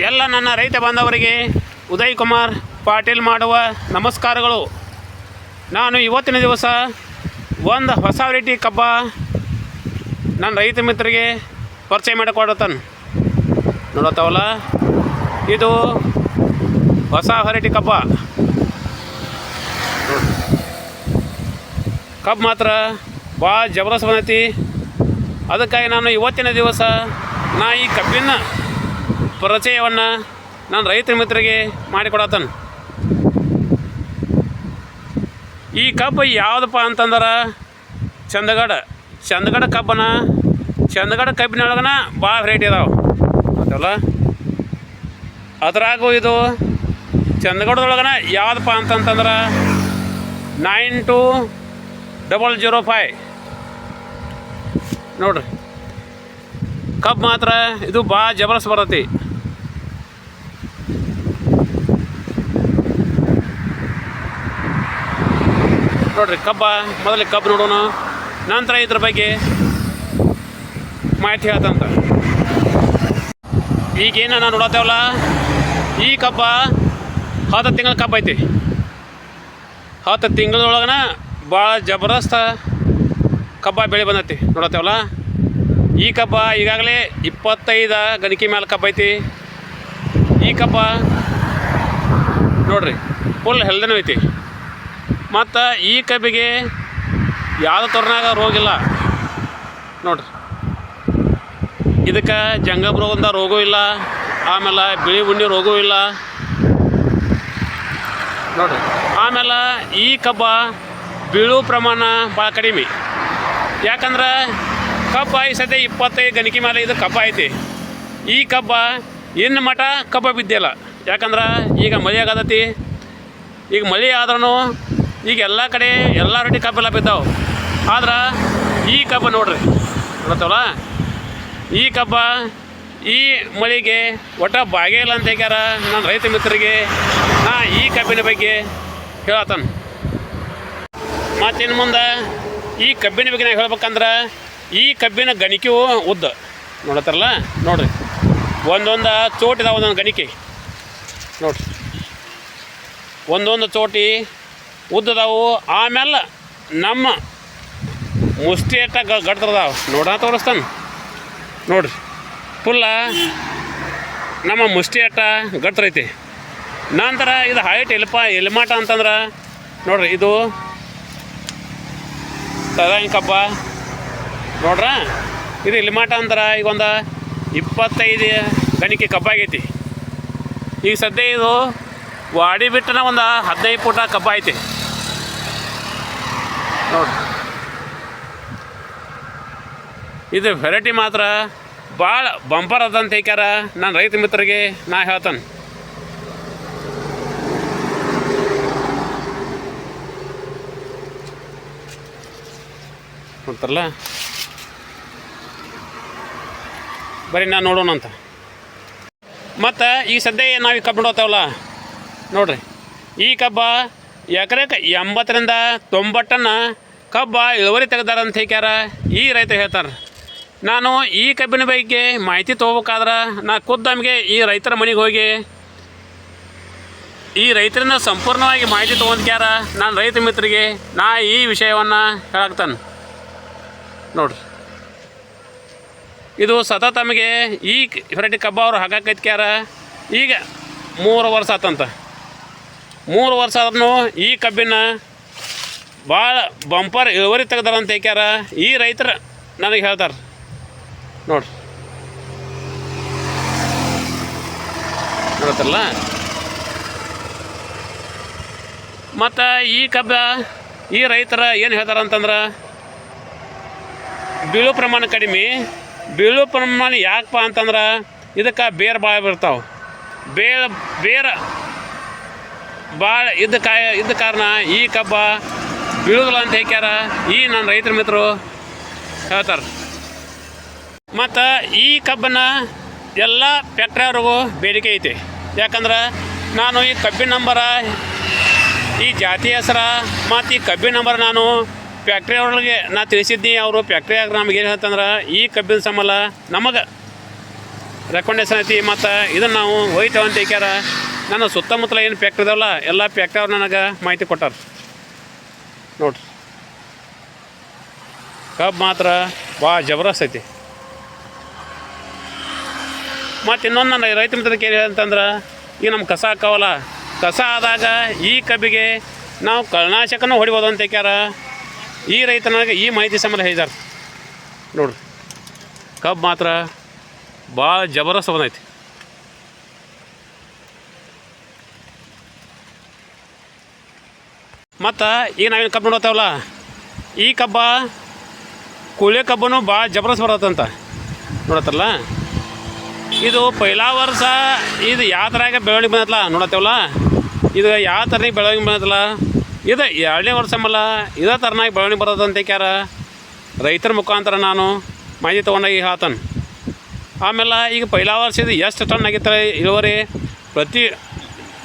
ಎಲ್ಲ ನನ್ನ ರೈತ ಬಾಂಧವರಿಗೆ ಉದಯ್ ಕುಮಾರ್ ಪಾಟೀಲ್ ಮಾಡುವ ನಮಸ್ಕಾರಗಳು. ನಾನು ಇವತ್ತಿನ ದಿವಸ ಒಂದು ಹೊಸ ವೆರೈಟಿ ಕಬ್ಬ ನನ್ನ ರೈತ ಮಿತ್ರರಿಗೆ ಪರಿಚಯ ಮಾಡಿಕೊಡತಾನೆ. ನೋಡತ್ತವಲ್ಲ, ಇದು ಹೊಸ ವೆರೈಟಿ ಕಬ್ಬ. ಕಬ್ಬು ಮಾತ್ರ ಭಾಳ ಜಬರ್ದಸ್ತ್ ಬಂದೈತಿ. ಅದಕ್ಕಾಗಿ ನಾನು ಇವತ್ತಿನ ದಿವಸ ಈ ಕಬ್ಬಿನ ಪರಿಚಯವನ್ನು ನಾನು ರೈತ ಮಿತ್ರರಿಗೆ ಮಾಡಿಕೊಡತ್ತಾನೆ. ಈ ಕಬ್ಬು ಯಾವುದಪ್ಪ ಅಂತಂದ್ರೆ ಚಂದಗಡ ಕಬ್ಬನ. ಚಂದಗಡ ಕಬ್ಬಿನೊಳಗನ ಭಾಳ ವೆರೈಟಿ ಇದಾವೆ ಗೊತ್ತಲ್ಲ. ಅದ್ರಾಗೂ ಇದು ಚಂದಗಡದೊಳಗನ ಯಾವುದಪ್ಪ ಅಂತಂತಂದ್ರೆ 9205 ನೋಡ್ರಿ. ಕಬ್ಬು ಮಾತ್ರ ಇದು ಭಾಳ ಜಬರ್ದಸ್ತ್ ಬರ್ತೈತಿ. ನೋಡ್ರಿ ಮೊದಲಿಗೆ ಕಬ್ಬು ನೋಡೋಣ, ನಂತರ ಇದ್ರ ಬಗ್ಗೆ ಮಾಹಿತಿ ಹೇಳ್ತಂತ. ಈಗೇನು ನಾನು ನೋಡತ್ತೇವಲ್ಲ, ಈ ಕಬ್ಬ 10 ತಿಂಗಳ ಕಬ್ಬು ಐತಿ. 10 ತಿಂಗಳೊಳಗನ ಭಾಳ ಜಬರ್ದಸ್ತ್ ಕಬ್ಬ ಬೆಳೆ ಬಂದೈತಿ ನೋಡತ್ತೇವಲ್ಲ. ಈ ಕಬ್ಬ ಈಗಾಗಲೇ 25 ಗಣಿಕೆ ಮೇಲೆ ಕಬ್ಬು ಐತಿ. ಈ ಕಬ್ಬ ನೋಡ್ರಿ ಫುಲ್ ಹೆಲ್ದನೂ ಐತಿ. ಮತ್ತು ಈ ಕಬ್ಬಿಗೆ ಯಾವುದೇ ತೊರನಾಗ ರೋಗ ಇಲ್ಲ ನೋಡ್ರಿ. ಇದಕ್ಕೆ ಜಂಗಮ್ ರೋಗದಿಂದ ರೋಗವೂ ಇಲ್ಲ, ಆಮೇಲೆ ಬಿಳಿ ಉಣ್ಣೆ ರೋಗವೂ ಇಲ್ಲ ನೋಡ್ರಿ. ಆಮೇಲೆ ಈ ಕಬ್ಬ ಬೀಳೋ ಪ್ರಮಾಣ ಭಾಳ ಕಡಿಮೆ. ಯಾಕಂದ್ರೆ ಕಬ್ಬ ಈ ಸದ್ಯ 25 ಗಣಿಕೆ ಮೇಲೆ ಇದು ಕಬ್ಬ ಐತಿ. ಈ ಕಬ್ಬ ಇನ್ನು ಮಠ ಕಬ್ಬ ಬಿದ್ದಿಲ್ಲ. ಯಾಕಂದ್ರೆ ಈಗ ಮಳೆ ಆಗತೈತಿ. ಈಗ ಮಳೆ ಆದ್ರೂ ಈಗ ಎಲ್ಲ ಕಡೆ ಎಲ್ಲ ರೆಡಿ ಕಬ್ಬೆಲ್ಲ ಬಿದ್ದಾವೆ. ಆದ್ರೆ ಈ ಕಬ್ಬ ನೋಡ್ರಿ ಗೊತ್ತವಲ್ಲ, ಈ ಕಬ್ಬ ಈ ಮಳೆಗೆ ಒಟ್ಟ ಬಾಗೇ ಇಲ್ಲ ಅಂತ ಹೇಳ್ಯಾರ ನನ್ನ ರೈತ ಮಿತ್ರರಿಗೆ. ಈ ಕಬ್ಬಿನ ಬಗ್ಗೆ ಹೇಳತ್ತಾನ. ಮತ್ತಿನ್ನು ಮುಂದೆ ಈ ಕಬ್ಬಿನ ಬಗ್ಗೆ ನಾನು ಹೇಳ್ಬೇಕಂದ್ರೆ, ಈ ಕಬ್ಬಿನ ಗಣಿಕೆಯು ಉದ್ದ ನೋಡತ್ತಾರಲ್ಲ ನೋಡ್ರಿ. ಒಂದೊಂದು ಚೋಟಿದಾವ ಒಂದೊಂದು ಗಣಿಕೆ ನೋಡ್ರಿ. ಒಂದೊಂದು ಚೋಟಿ ಉದ್ದದಾವು. ಆಮೇಲೆ ನಮ್ಮ ಮುಷ್ಟಿ ಅಟ್ಟ ಗಡ್ತರದಾವ ತೋರಿಸ್ತಾನೆ ನೋಡ್ರಿ. ಫುಲ್ಲ ನಮ್ಮ ಮುಷ್ಟಿ ಅಟ್ಟ ಗಟ್ರೈತಿ. ನಂತರ ಇದು ಹೈಟ್ ಎಲ್ಮಾಟ ಅಂತಂದ್ರೆ ನೋಡ್ರಿ, ಇದು ಸದಾಯಿ ಕಬ್ಬ ನೋಡ್ರ. ಇದು ಎಲ್ಮಾಟ ಅಂದ್ರೆ ಈಗ ಒಂದು 25 ಗಣಿಕೆ ಕಬ್ಬಾಗೈತಿ. ಈಗ ಸದ್ಯ ಇದು ವಾಡಿ ಬಿಟ್ಟನ ಒಂದು 15 ಫೂಟ ಕಬ್ಬ ಐತಿ ನೋಡ್ರಿ. ಇದು ವೆರೈಟಿ ಮಾತ್ರ ಭಾಳ ಬಂಪರ್ ಅದಂತ ಹೇಳ್ಯಾರ ನಾನು ರೈತ ಮಿತ್ರರಿಗೆ ಹೇಳ್ತಾನೆ. ನೋಡ್ತಾರಲ್ಲ, ಬರೀ ನಾನು ನೋಡೋಣ ಅಂತ. ಮತ್ತು ಈ ಸದ್ಯ ನಾವು ಈ ಕಬ್ಬು ನೋಡ್ತಾವಲ್ಲ ನೋಡ್ರಿ. ಈ ಕಬ್ಬ ಎಕರೆಗೆ 80ರಿಂದ 90 ಟನ್ ಕಬ್ಬ ಇಳುವರಿ ತೆಗೆದಾರಂತ ಹೇಳ್ಯಾರ ಈ ರೈತರು ಹೇಳ್ತಾರೆ. ನಾನು ಈ ಕಬ್ಬಿನ ಬಗ್ಗೆ ಮಾಹಿತಿ ತೊಗೋಬೇಕಾದ್ರೆ ಖುದ್ದಾಮಿಗೆ ಈ ರೈತರ ಮನೆಗೆ ಹೋಗಿ ಈ ರೈತರನ್ನ ಸಂಪೂರ್ಣವಾಗಿ ಮಾಹಿತಿ ತೊಗೊಂಡ್ಕ್ಯಾರ ನಾನು ರೈತ ಮಿತ್ರರಿಗೆ ಈ ವಿಷಯವನ್ನು ಹೇಳಾಕ್ತಾನೆ ನೋಡ್ರಿ. ಇದು ಸತತ ತಮಗೆ ಈ ವೆರೈಟಿ ಕಬ್ಬ ಅವರು ಹಾಕಾಕೈತ್ಕ್ಯಾರ. ಈಗ 3 ವರ್ಷ ಆತಂತ. 3 ವರ್ಷ ಆದ್ರೂ ಈ ಕಬ್ಬಿನ ಭಾಳ ಬಂಪರ್ ಇಳುವರಿ ತೆಗ್ದಾರಂತ ಹೇಳ್ಯಾರ ಈ ರೈತರು ನನಗೆ ಹೇಳ್ತಾರೆ ನೋಡ್ರಿ. ನೋಡ್ತಾರಲ್ಲ. ಮತ್ತು ಈ ಕಬ್ಬ ಈ ರೈತರ ಏನು ಹೇಳ್ತಾರಂತಂದ್ರೆ, ಬೀಳೋ ಪ್ರಮಾಣ ಕಡಿಮೆ. ಬೀಳೋ ಪ್ರಮಾಣ ಯಾಕಪ್ಪ ಅಂತಂದ್ರೆ ಇದಕ್ಕೆ ಬೇರು ಭಾಳ ಬರ್ತಾವೆ. ಬೇರು ಭಾಳ ಇದ್ದ ಕಾರಣ ಈ ಕಬ್ಬ ಬೀಳೋದಿಲ್ಲ ಅಂತ ಹೇಳ್ಯಾರ ಈ ನನ್ನ ರೈತರ ಮಿತ್ರರು ಹೇಳ್ತಾರೆ. ಮತ್ತು ಈ ಕಬ್ಬನ್ನ ಎಲ್ಲ ಫ್ಯಾಕ್ಟ್ರಿಯವ್ರಿಗೂ ಬೇಡಿಕೆ ಐತಿ. ಯಾಕಂದ್ರೆ ನಾನು ಈ ಕಬ್ಬಿನ ನಂಬರ, ಈ ಜಾತಿ ಹೆಸರು ಮತ್ತು ಈ ಕಬ್ಬಿನ ನಂಬರ್ ನಾನು ಫ್ಯಾಕ್ಟ್ರಿ ಅವ್ರಿಗೆ ತಿಳಿಸಿದ್ನಿ. ಅವರು ಫ್ಯಾಕ್ಟ್ರಿಯಾಗ ನಮ್ಗೆ ಏನು ಹೇಳ್ತಂದ್ರೆ, ಈ ಕಬ್ಬಿನ ಸಂಬಳ ನಮಗೆ ರೆಕಮೆಂಡೇಶನ್ ಐತಿ. ಮತ್ತು ಇದನ್ನು ನಾವು ಒಯ್ತೇವೆ ಅಂತ ಏಕ್ಯಾರ ನನ್ನ ಸುತ್ತಮುತ್ತಲ ಏನು ಫ್ಯಾಕ್ಟ್ರಿ ಇದಾವಲ್ಲ ಎಲ್ಲ ಫ್ಯಾಕ್ಟ್ರಿ ಅವ್ರು ನನಗೆ ಮಾಹಿತಿ ಕೊಟ್ಟಾರ ನೋಡ್ರಿ. ಕಬ್ಬು ಮಾತ್ರ ಭಾಳ ಜಬರದಸ್ತ್ ಐತಿ. ಮತ್ತು ಇನ್ನೊಂದು ನನ್ನ ರೈತ ಮಿತ್ರಕ್ಕೆ ಏನು ಅಂತಂದ್ರೆ ಈಗ ನಮ್ಮ ಕಸ ಹಾಕಾವಲ್ಲ, ಕಸ ಆದಾಗ ಈ ಕಬ್ಬಿಗೆ ನಾವು ಕಳೆನಾಶಕನೂ ಹೊಡಿಬೋದು ಅಂತ ಏಕ್ಯಾರ ಈ ರೈತನಿಗೆ ಈ ಮಾಹಿತಿ ಸಂಬಂಧ ಹೇಳಿದಾರೆ ನೋಡ್ರಿ. ಕಬ್ಬು ಮಾತ್ರ ಭಾಳ ಜಬರದಸ್ತ್ ಬಂದೈತಿ. ಮತ್ತು ಈಗ ನಾವೇನು ಕಬ್ಬು ನೋಡ್ತಾವಲ್ಲ ಈ ಕಬ್ಬ ಕೂಳೆ ಕಬ್ಬನು ಭಾಳ ಜಬರದಸ್ತ್ ಬರತ್ತಂತ ನೋಡತ್ತಲ್ಲ. ಇದು ಪೈಲಾ ವರ್ಷ ಇದು ಯಾವ ಥರಾಗ ಬೆಳವಣಿಗೆ ಬಂದತ್ತಲ್ಲ ನೋಡತ್ತೇವಲ್ಲ, ಇದು ಯಾವ ಥರನಾಗಿ ಬೆಳವಣಿಗೆ ಬಂದತ್ತಲ್ಲ, ಇದು 2ನೇ ವರ್ಷ ಮಲ್ಲ ಇದೇ ಥರನಾಗಿ ಬೆಳವಣಿಗೆ ಬರೋದಂತ ಏಕ್ಯಾರ ರೈತರ ಮುಖಾಂತರ ನಾನು ಮಾಹಿತಿ ತೊಗೊಂಡಾಗಿ ಹೇಳ್ತಾನೆ. ಆಮೇಲೆ ಈಗ ಪೈಲಾ ವರ್ಷ ಇದು ಎಷ್ಟು ಟನ್ ಆಗಿರ್ತಾರೆ ಇಳುವರಿ ಪ್ರತಿ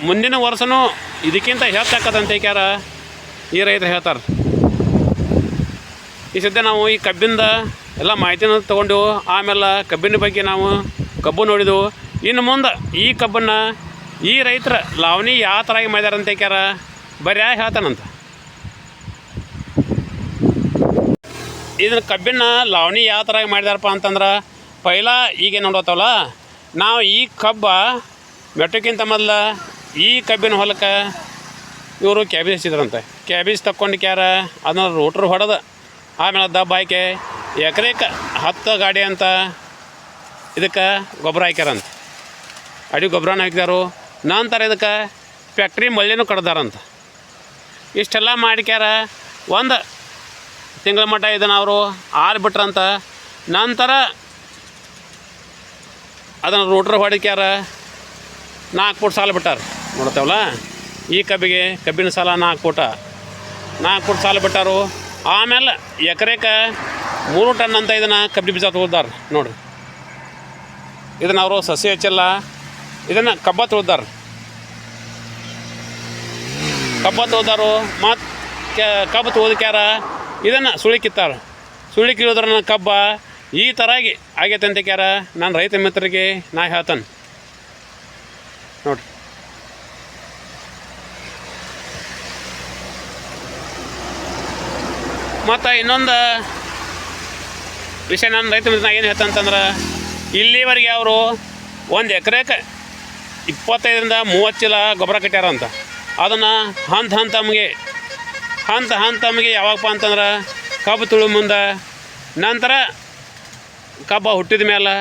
ಮುಂದಿನ ವರ್ಷವೂ ಇದಕ್ಕಿಂತ ಹೆಚ್ಚಾಕತ್ತಂತ ಏಕ್ಯಾರ ಈ ರೈತರು ಹೇಳ್ತಾರೆ. ಈ ಸದ್ಯ ನಾವು ಈ ಕಬ್ಬಿಂದ ಎಲ್ಲ ಮಾಹಿತಿನ ತೊಗೊಂಡು ಆಮೇಲೆ ಕಬ್ಬಿನ ಬಗ್ಗೆ ನಾವು ಕಬ್ಬು ನೋಡಿದೆವು. ಇನ್ನು ಮುಂದೆ ಈ ಕಬ್ಬನ್ನು ಈ ರೈತರ ಲಾವಣಿ ಯಾವ ಥರ ಮಾಡಿದಾರೆ ಅಂತ ಏಕ್ಯಾರ ಬರೀ ಹೇಳ್ತಾನಂತ. ಇದನ್ನು ಕಬ್ಬಿನ ಲಾವಣಿ ಯಾವ ಥರ ಮಾಡಿದಾರಪ್ಪ ಅಂತಂದ್ರೆ ಪೈಲ ಈಗ ನೋಡತ್ತವಲ್ಲ ನಾವು ಈ ಕಬ್ಬ ಮೆಟ್ಟಕ್ಕಿಂತ ಮೊದಲು ಈ ಕಬ್ಬಿನ ಹೊಲಕ್ಕೆ ಇವರು ಕ್ಯಾಬೇಜ್ ಹಚ್ಚಿದ್ರಂತೆ. ಕ್ಯಾಬೇಜ್ ತಕ್ಕೊಂಡು ಕ್ಯಾರ ಅದನ್ನ ರೋಟ್ರ್ ಹೊಡೆದು ಆಮೇಲೆ ದಬ್ಬ ಹಾಕಿ ಎಕರೆಕ್ಕೆ 10 ಗಾಡಿ ಅಂತ ಇದಕ್ಕೆ ಗೊಬ್ಬರ ಹಾಕ್ಯಾರಂತ. ಅಡಿ ಗೊಬ್ಬರನ ಹಾಕಿದಾರು. ನಂತರ ಇದಕ್ಕೆ ಫ್ಯಾಕ್ಟ್ರಿ ಮಳ್ಳಿನೂ ಕಡ್ದಾರಂತ. ಇಷ್ಟೆಲ್ಲ ಮಾಡಿಕ್ಯಾರ 1 ತಿಂಗಳ ಮಟ್ಟ ಇದನ್ನು ಅವರು ಬಿಟ್ರಂತ. ನಂತರ ಅದನ್ನು ರೋಟ್ರ್ ಹೊಡಿಕ್ಯಾರ 4 ಫೂಟ್ ಸಾಲ ಬಿಟ್ಟಾರ ನೋಡ್ತೇವಲ್ಲ. ಈ ಕಬ್ಬಿನ ಸಾಲ 4 ಫೂಟ್ ಸಾಲ ಬಿಟ್ಟಾರು. ಆಮೇಲೆ ಎಕರೆಕ್ಕೆ 3 ಟನ್ ಅಂತ ಇದನ್ನು ಕಬ್ಬಿ ಬೀಜ ತೊಗೊಳ್ದಾರ ನೋಡ್ರಿ. ಇದನ್ನು ಅವರು ಸಸಿ ಹಚ್ಚಲ್ಲ, ಇದನ್ನು ಕಬ್ಬ ತೊಗೊಳ್ದಾರ. ಮತ್ತು ಕಬ್ಬು ತೊಗೋದಕ್ಯಾರ ಇದನ್ನು ಸುಳಿ ಕಿತ್ತಾರ. ಸುಳಿ ಕೀಳಿದ್ರೆ ನನ್ನ ಕಬ್ಬ ಈ ಥರಾಗಿ ಆಗೈತೆ ಅಂತ ಕ್ಯಾರ ನಾನು ರೈತ ಮಿತ್ರರಿಗೆ ನಾ ಹೇಳ್ತಾನೆ ನೋಡ್ರಿ. ಮತ್ತು ಇನ್ನೊಂದು ವಿಷಯ ನಾನು ರೈತ ಮಿತ್ರ ಏನು ಹೇಳ್ತಂತಂದ್ರೆ ಇಲ್ಲಿವರೆಗೆ ಅವರು 1 ಎಕರೆಗೆ 25ರಿಂದ 30 ಚೀಲ ಗೊಬ್ಬರ ಕಟ್ಟ್ಯಾರಂತ. ಅದನ್ನು ಹಂತ ಹಂತಮ್ಗೆ ಯಾವಾಗಪ್ಪ ಅಂತಂದ್ರೆ ಕಬ್ಬು ತುಳು ಮುಂದೆ, ನಂತರ ಕಬ್ಬ ಹುಟ್ಟಿದ ಮೇಲೆ,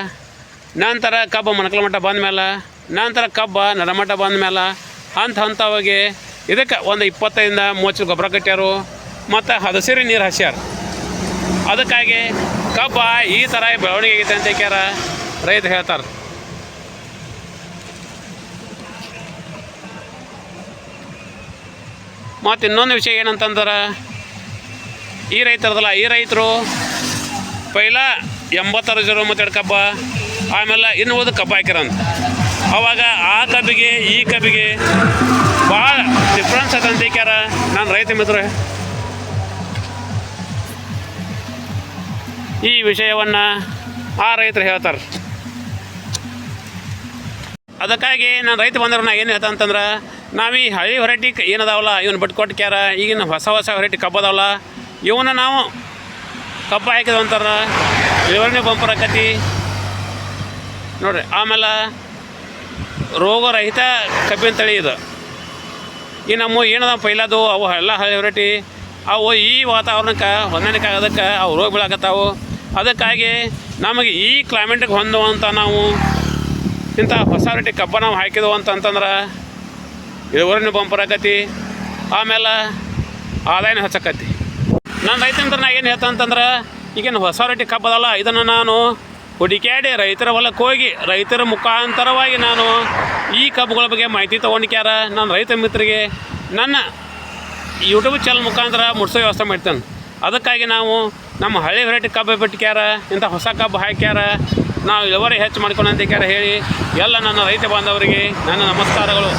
ನಂತರ ಕಬ್ಬ ಮೊಣಕಲ ಮಟ್ಟ ಬಂದ ಮೇಲೆ, ನಂತರ ಕಬ್ಬ ನರಮಟ್ಟ ಬಂದ ಮೇಲೆ ಹಂತವಾಗಿ ಇದಕ್ಕೆ 25ರಿಂದ 30 ಚೀಲ ಗೊಬ್ಬರ ಕಟ್ಟ್ಯಾರು. ಮತ್ತು ಹದಸಿರಿ ನೀರು ಹಸ್ಯಾರ. ಅದಕ್ಕಾಗಿ ಕಬ್ಬ ಈ ಥರ ಬೆಳವಣಿಗೆ ಆಗೈತೆ ಅಂತ ಕ್ಯಾರ ರೈತ ಹೇಳ್ತಾರೆ. ಮತ್ತು ಇನ್ನೊಂದು ವಿಷಯ ಏನಂತಂದ್ರೆ ಈ ರೈತರು ಪೈಲ 86 ಕಬ್ಬ ಆಮೇಲೆ ಇನ್ನು ಉಳಿದ ಕಬ್ಬ ಹಾಕ್ಯಾರಂತ. ಅವಾಗ ಆ ಕಬ್ಬಿಗೆ ಈ ಕಬ್ಬಿಗೆ ಭಾಳ ಡಿಫ್ರೆನ್ಸ್ ಅದಂತ ಕ್ಯಾರ ನಾನು ರೈತ ಮಿತ್ರ ಈ ವಿಷಯವನ್ನು ಆ ರೈತರು ಹೇಳ್ತಾರೆ. ಅದಕ್ಕಾಗಿ ನಾನು ರೈತ ಬಂದವ್ರನ್ನ ಏನು ಹೇಳ್ತಾ ಅಂತಂದ್ರೆ ನಾವು ಈ ಹಳಿ ವೆರೈಟಿ ಏನದಾವಲ್ಲ ಇವನ್ನ ಬಿಟ್ಕೊಟ್ಟು ಕ್ಯಾರ ಈಗಿನ ಹೊಸ ವೆರೈಟಿ ಕಬ್ಬು ಅದಾವಲ್ಲ ಇವನ್ನ ನಾವು ಕಬ್ಬು ಹಾಕಿದ ಅಂತಾರ ಇಳುವರಿನೇ ಬಂಪರ್ ಆಕತಿ ನೋಡಿರಿ. ಆಮೇಲೆ ರೋಗರಹಿತ ಕಬ್ಬಿನ ತಳಿ ಇದು. ಈ ನಮ್ಮ ಏನದ ಪೈಲದು ಅವು ಎಲ್ಲ ಹಳಿ ವೆರೈಟಿ ಅವು ಈ ವಾತಾವರಣಕ್ಕೆ ಹೊಂದಾಣಿಕೆ ಆಗೋದಕ್ಕೆ ಅವು ರೋಗ ಬೀಳಾಕತ್ತಾವು. ಅದಕ್ಕಾಗಿ ನಮಗೆ ಈ ಕ್ಲೈಮೇಟಿಗೆ ಹೊಂದುವಂಥ ನಾವು ಇಂಥ ಹೊಸ ವೆರೈಟಿ ಕಬ್ಬ ನಾವು ಹಾಕಿದೆವು ಅಂತಂದ್ರೆ ಇಳುವರಿನೂ ಬಂಪರ್ ಆಕತಿ, ಆಮೇಲೆ ಆದಾಯನೂ ಹೆಚ್ಚಾಕತಿ. ನಾನು ರೈತಂದ್ರೆ ನಾ ಏನು ಹೇಳ್ತಾ ಅಂತಂದ್ರೆ ಈಗೇನು ಹೊಸ ವೆರೈಟಿ ಕಬ್ಬು ಅದಲ್ಲ ಇದನ್ನು ನಾನು ಹುಡುಕ್ಯಾಡಿ ರೈತರ ಹೊಲಕ್ಕೆ ಹೋಗಿ ರೈತರ ಮುಖಾಂತರವಾಗಿ ನಾನು ಈ ಕಬ್ಬುಗಳ ಬಗ್ಗೆ ಮಾಹಿತಿ ತೊಗೊಂಡಿಕ್ಯಾರ ನಾನು ರೈತ ಮಿತ್ರರಿಗೆ ನನ್ನ ಯೂಟ್ಯೂಬ್ ಚಾನಲ್ ಮುಖಾಂತರ ಮುಟ್ಸೋ ವ್ಯವಸ್ಥೆ ಮಾಡ್ತೇನೆ. ಅದಕ್ಕಾಗಿ ನಾವು ನಮ್ಮ ಹಳೆ ವೆರೈಟಿ ಕಬ್ಬು ಬಿಟ್ಟ್ಯಾರ ಇಂಥ ಹೊಸ ಕಬ್ಬು ಹಾಕ್ಯಾರ ನಾವು ಇಳುವರಿ ಹೆಚ್ಚು ಮಾಡ್ಕೊಂಡು ಅಂತ ಹೇಳಿ ಎಲ್ಲ ನನ್ನ ರೈತ ಬಾಂಧವರಿಗೆ ನನ್ನ ನಮಸ್ಕಾರಗಳು.